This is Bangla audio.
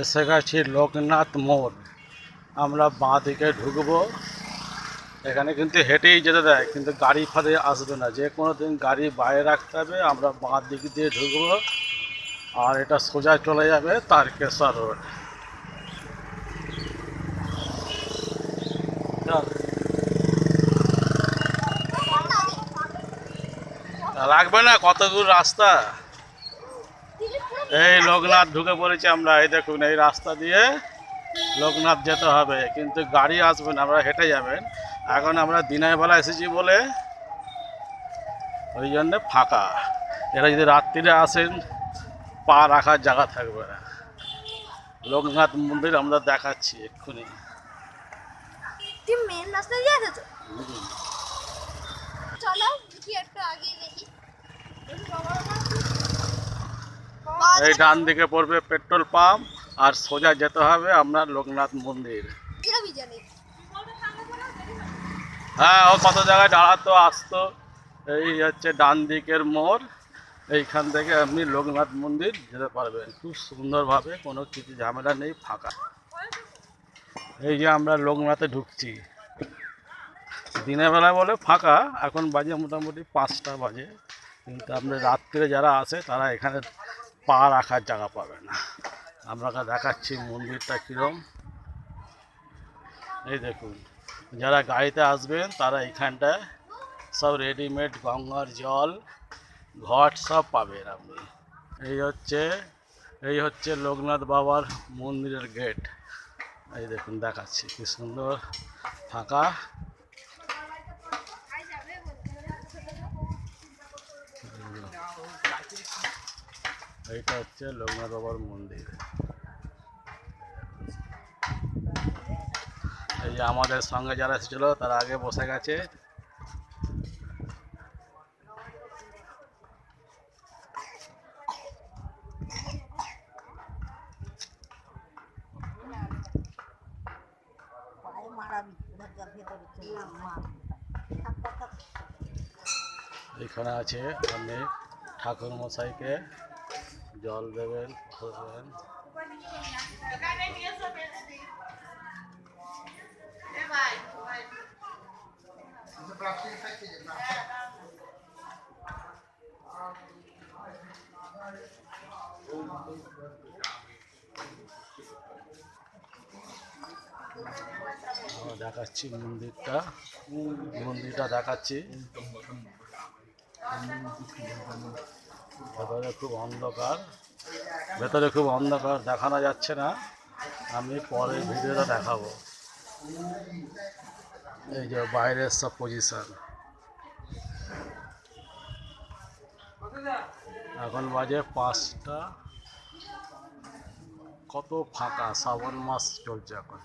এসে গেছি লোকনাথ মোড়। আমরা বাঁ দিকে ঢুকবো। এখানে কিন্তু হেঁটেই যেতে দেয়, কিন্তু গাড়ি ফাড়ি আসবে না। যে কোনো দিন গাড়ি বাইরে রাখতে হবে। আমরা বাঁ দিক দিয়ে ঢুকবো, আর এটা সোজা চলে যাবে তারকেশ্বর রোড। লাগবে না, কত দূর রাস্তা। এই লোকনাথ ঢুকে পড়েছি আমরা। এই দেখুন, এই রাস্তা দিয়ে লোকনাথ যেতে হবে, কিন্তু গাড়ি আসবে না, আমরা হেঁটে যাবেন। এখন আমরা দিনের বেলা এসেছি বলে ওই জন্যে ফাঁকা। এরা যদি রাত্রিরে আসেন, পা রাখার জায়গা থাকবে না। লোকনাথ মন্দির আমরা দেখাচ্ছি এক্ষুনি। মেন রাস্তা দিয়ে এসেছো? চলো কি একটু আগে দেখি। এই ডান দিকে পড়বে পেট্রোল পাম্প, আর সোজা যেতে হবে আপনার লোকনাথ মন্দির। হ্যাঁ, ও কত জায়গায় দাঁড়াতো, আসতো। এই হচ্ছে ডান দিকের মোড়। এইখান থেকে আপনি লোকনাথ মন্দির যেতে পারবেন খুব সুন্দরভাবে, কোনো কিছু ঝামেলা নেই, ফাঁকা। এই যে আমরা লোকনাথে ঢুকছি। দিনের বেলা বলে ফাঁকা, এখন বাজে মোটামুটি 5টা বাজে, কিন্তু আপনি রাত্রে যারা আসে তারা এখানে পা রাখার জায়গা পাবে না। আপনাকে দেখাচ্ছি মন্দিরটা কীরকম। এই দেখুন, যারা গাড়িতে আসবেন তারা এখানটায় সব রেডিমেড গঙ্গার জল, ঘট সব পাবেন আপনি। এই হচ্ছে লোকনাথ বাবার মন্দিরের গেট। এই দেখুন, দেখাচ্ছি কি সুন্দর ফাঁকা। এইটা হচ্ছে লোকনাথ বাবার মন্দির। এই যে আমাদের সঙ্গে যারা এসেছিল তারা আগে বসে গেছে। এখানে আছে অনেক ঠাকুর মশাইকে জল দেবেন। দেখাচ্ছি মন্দিরটা দেখাচ্ছি। ভেতরে খুব অন্ধকার, দেখানো যাচ্ছে না। আমি পরে ভিডিওটা দেখাবো। এই যে বাইরের সব পজিশন। এখন বাজে 5টা। কত ফাঁকা, শ্রাবণ মাস চলছে এখন।